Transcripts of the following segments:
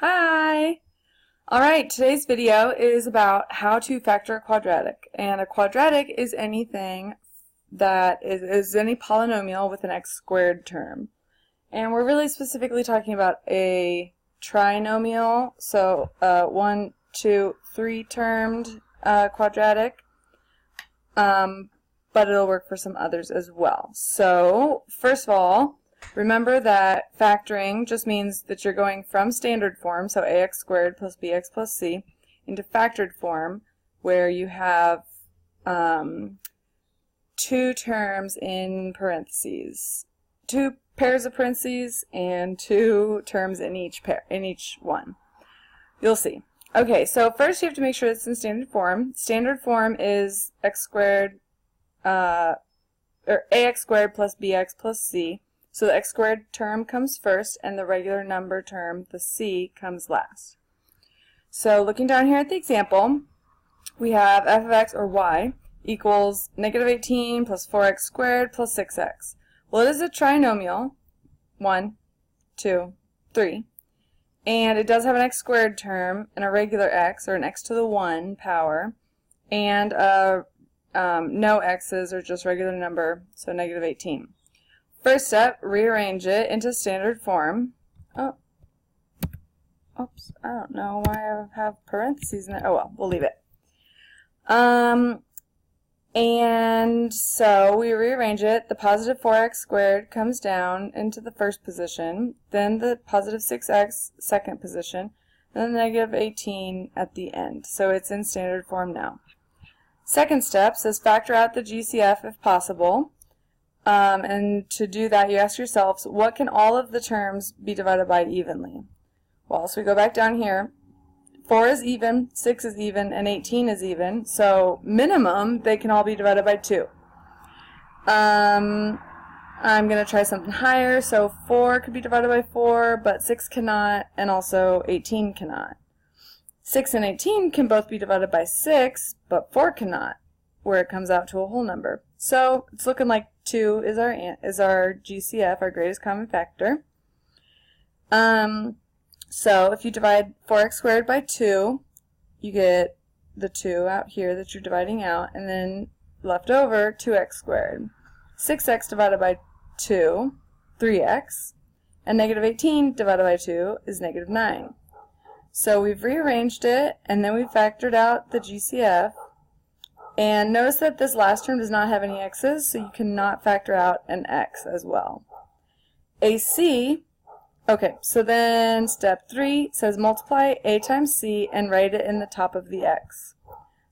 Hi! Alright, today's video is about how to factor a quadratic. And a quadratic is anything that is any polynomial with an x squared term. And we're really specifically talking about a trinomial, so 1, 2, 3 termed quadratic. But it'll work for some others as well. So, first of all, remember that factoring just means that you're going from standard form, so ax squared plus bx plus c, into factored form, where you have two terms in parentheses, two pairs of parentheses, and two terms in each one. You'll see. Okay, so first you have to make sure it's in standard form. Standard form is x squared, or ax squared plus bx plus c. So the x squared term comes first, and the regular number term, the c, comes last. So looking down here at the example, we have f of x, or y, equals negative 18 plus 4x squared plus 6x. Well, it is a trinomial, 1, 2, 3, and it does have an x squared term, and a regular x, or an x to the 1 power, and no x's, or just regular number, so negative 18. First step, rearrange it into standard form. Oh, oops, I don't know why I have parentheses in there. Oh well, we'll leave it. And so we rearrange it. The positive 4x squared comes down into the first position, then the positive 6x second position, and then the negative 18 at the end. So it's in standard form now. Second step says factor out the GCF if possible. And to do that, you ask yourselves, what can all of the terms be divided by evenly? Well, so we go back down here. 4 is even, 6 is even, and 18 is even. So minimum, they can all be divided by 2. I'm going to try something higher. So 4 could be divided by 4, but 6 cannot, and also 18 cannot. 6 and 18 can both be divided by 6, but 4 cannot, where it comes out to a whole number. So it's looking like 2 is our GCF, our greatest common factor. So if you divide 4x squared by 2, you get the 2 out here that you're dividing out, and then left over 2x squared. 6x divided by 2, 3x, and negative 18 divided by 2 is negative 9. So we've rearranged it, and then we've factored out the GCF. And notice that this last term does not have any x's, so you cannot factor out an x as well. AC, okay, so then step 3 says multiply a times c and write it in the top of the x.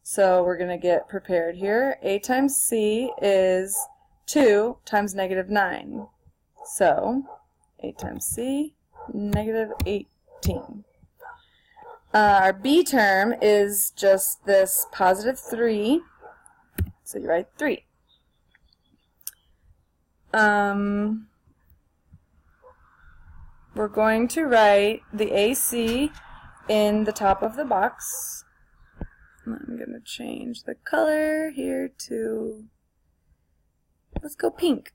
So we're going to get prepared here. A times c is 2 times negative 9. So a times c, negative 18. Our b term is just this positive 3. So you write 3. We're going to write the AC in the top of the box. I'm going to change the color here to, let's go pink.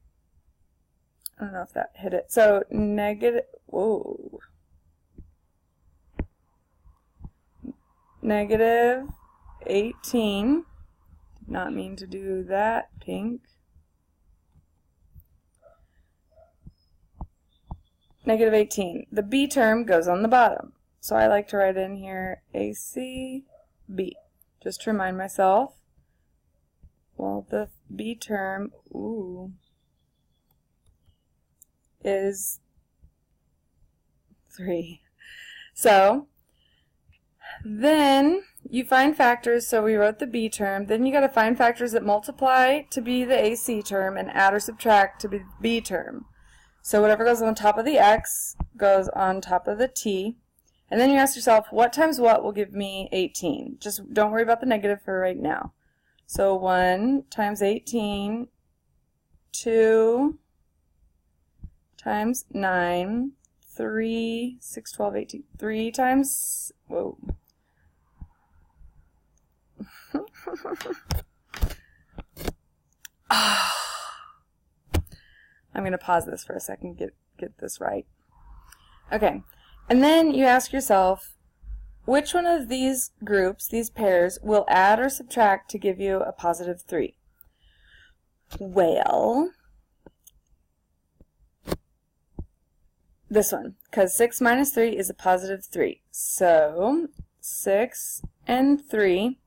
I don't know if that hit it. So negative 18. Not mean to do that, pink. Negative 18. The B term goes on the bottom. So I like to write in here AC, B. Just to remind myself. Well, the B term, is 3. So, then you find factors, so we wrote the B term, then you got to find factors that multiply to be the AC term and add or subtract to be the B term. So whatever goes on top of the X goes on top of the T, and then you ask yourself, what times what will give me 18? Just don't worry about the negative for right now. So 1 times 18, 2 times 9, 3, 6, 12, 18, 3 times, I'm going to pause this for a second, get this right. Okay, And then you ask yourself, which one of these groups, these pairs, will add or subtract to give you a positive 3? Well, this one, because 6 minus 3 is a positive 3. So 6 and 3.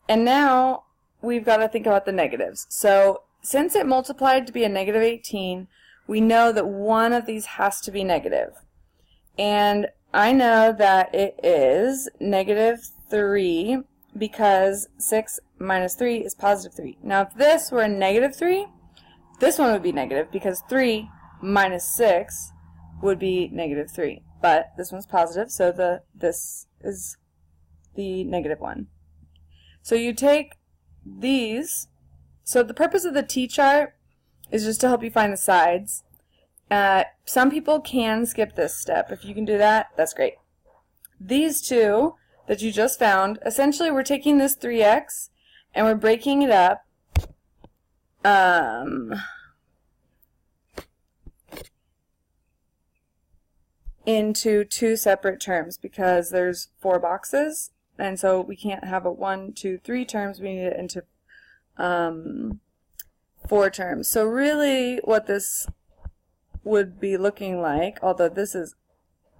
And now we've got to think about the negatives. So since it multiplied to be a negative 18, we know that one of these has to be negative. And I know that it is negative 3 because 6 minus 3 is positive 3. Now if this were a negative 3, this one would be negative because 3 minus 6 would be negative 3. But this one's positive, so this is the negative one. So you take these. So the purpose of the T-chart is just to help you find the sides. Some people can skip this step. If you can do that, that's great. These two that you just found, essentially we're taking this 3x and we're breaking it up into two separate terms because there's 4 boxes, and so we can't have a 1, 2, 3 terms. We need it into 4 terms. So really what this would be looking like, although this is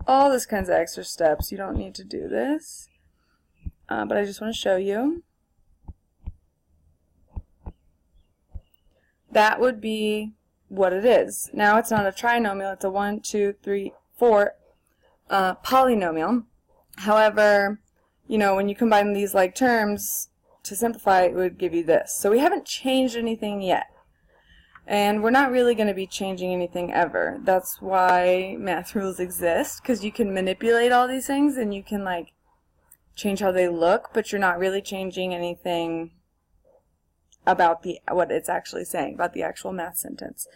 all this kinds of extra steps, you don't need to do this, but I just want to show you. That would be what it is. Now it's not a trinomial, it's a 1, 2, 3, 4 polynomial. However, you know, when you combine these like terms to simplify, it would give you this. So we haven't changed anything yet. And we're not really going to be changing anything ever. That's why math rules exist, because you can manipulate all these things and you can like change how they look, but you're not really changing anything about what it's actually saying, about the actual math sentence.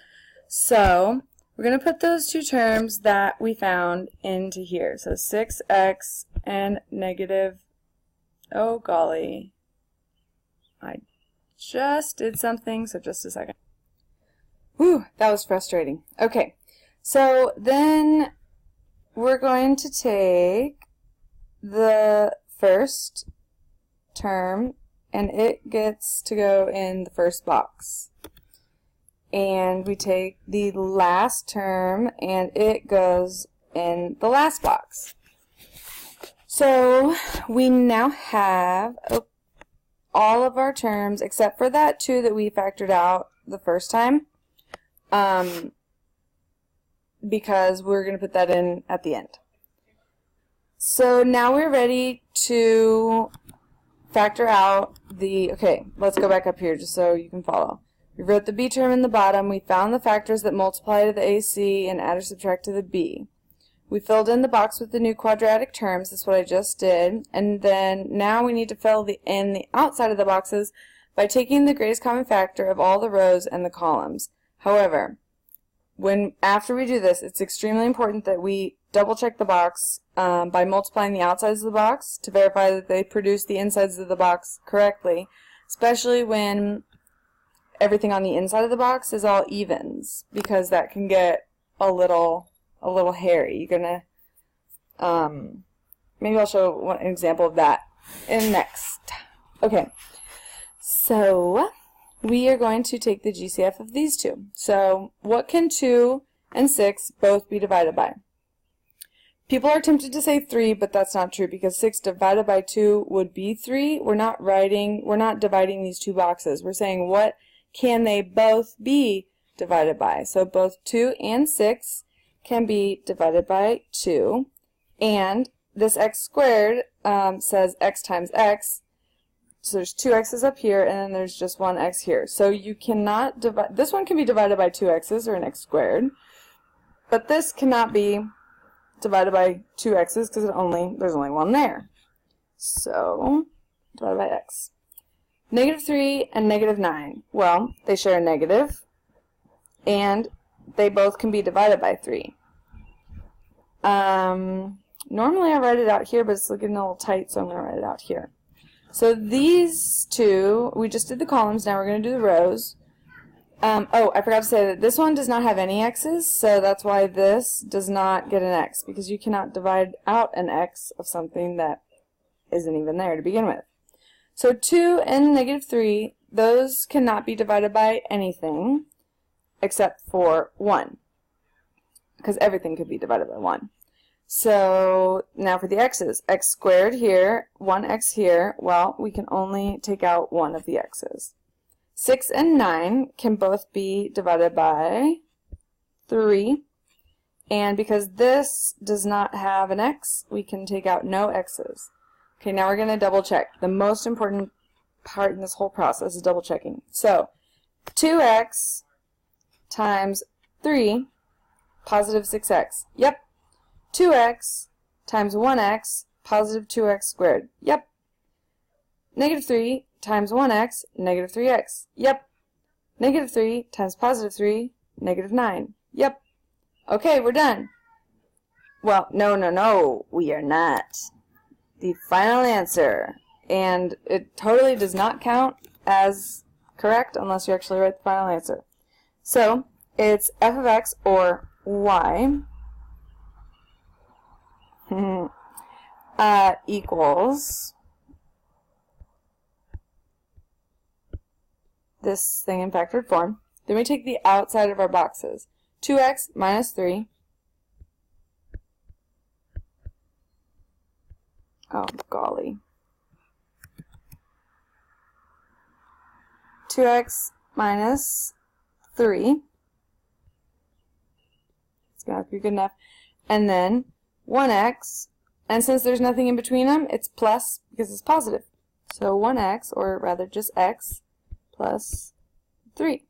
So we're going to put those two terms that we found into here. So 6x and negative, oh golly, I just did something, so just a second. Whew, that was frustrating. Okay, so then we're going to take the first term and it gets to go in the first box. And we take the last term and it goes in the last box. So we now have all of our terms except for that 2 that we factored out the first time, because we're going to put that in at the end. So now we're ready to factor out the, okay, let's go back up here just so you can follow. We wrote the b term in the bottom. We found the factors that multiply to the AC and add or subtract to the b. We filled in the box with the new quadratic terms. That's what I just did. And then now we need to fill in the outside of the boxes by taking the greatest common factor of all the rows and the columns. However, after we do this, it's extremely important that we double check the box by multiplying the outsides of the box to verify that they produce the insides of the box correctly, especially when everything on the inside of the box is all evens, because that can get a little hairy. You're gonna maybe I'll show an example of that in next. Okay, so we are going to take the GCF of these two. So what can 2 and 6 both be divided by? People are tempted to say 3, but that's not true because 6 divided by 2 would be 3. We're not dividing these two boxes. We're saying what can they both be divided by? So both 2 and 6 can be divided by 2. And this x squared says x times x. So there's 2 x's up here, and then there's just 1 x here. So you cannot divide, this one can be divided by 2 x's, or an x squared, but this cannot be divided by 2 x's because there's only 1 there. So, divided by x. Negative 3 and negative 9. Well, they share a negative, and they both can be divided by 3. Normally I write it out here, but it's looking a little tight, so I'm going to write it out here. So these two, we just did the columns, now we're going to do the rows. Oh, I forgot to say that this one does not have any x's, so that's why this does not get an x, because you cannot divide out an x of something that isn't even there to begin with. So 2 and negative 3, those cannot be divided by anything except for 1, because everything could be divided by 1. So now for the x's, x squared here, 1x here, well, we can only take out one of the x's. 6 and 9 can both be divided by 3, and because this does not have an x, we can take out no x's. Okay, now we're going to double check. The most important part in this whole process is double checking. So 2x times 3, positive 6x. Yep. 2x times 1x, positive 2x squared. Yep. Negative 3 times 1x, negative 3x. Yep. Negative 3 times positive 3, negative 9. Yep. Okay, we're done. Well, no, we are not. The final answer, and it totally does not count as correct unless you actually write the final answer. So, it's f of x, or y, equals this thing in factored form. Then we take the outside of our boxes. 2x minus 3. Oh, golly. 2x minus 3. It's going to have to be good enough. And then 1x. And since there's nothing in between them, it's plus because it's positive. So 1x, or rather just x, plus 3.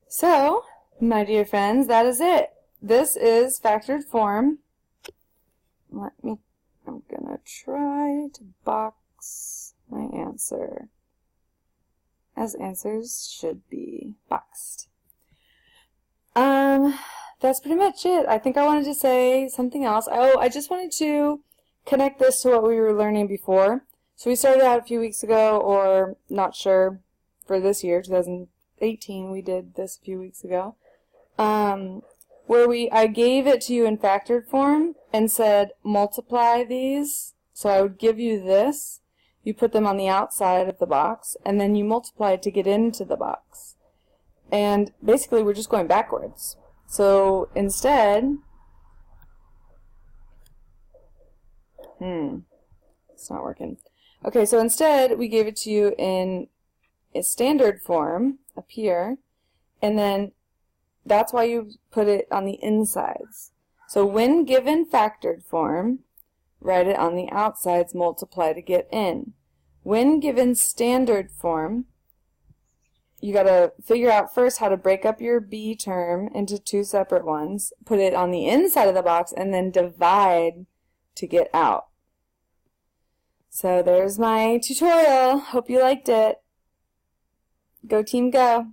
So, my dear friends, that is it. This is factored form. I'm going to try to box my answer, as answers should be boxed. That's pretty much it. I think I wanted to say something else. Oh, I just wanted to connect this to what we were learning before. So we started out a few weeks ago, or not sure, for this year, 2018, we did this a few weeks ago, where I gave it to you in factored form and said multiply these. So I would give you this, you put them on the outside of the box, and then you multiply it to get into the box. And basically we're just going backwards. So instead, it's not working. Okay, so instead we gave it to you in a standard form up here, and then that's why you put it on the insides. So when given factored form, write it on the outsides, multiply to get in. When given standard form, you got to figure out first how to break up your b term into two separate ones, put it on the inside of the box, and then divide to get out. So there's my tutorial. Hope you liked it. Go team go.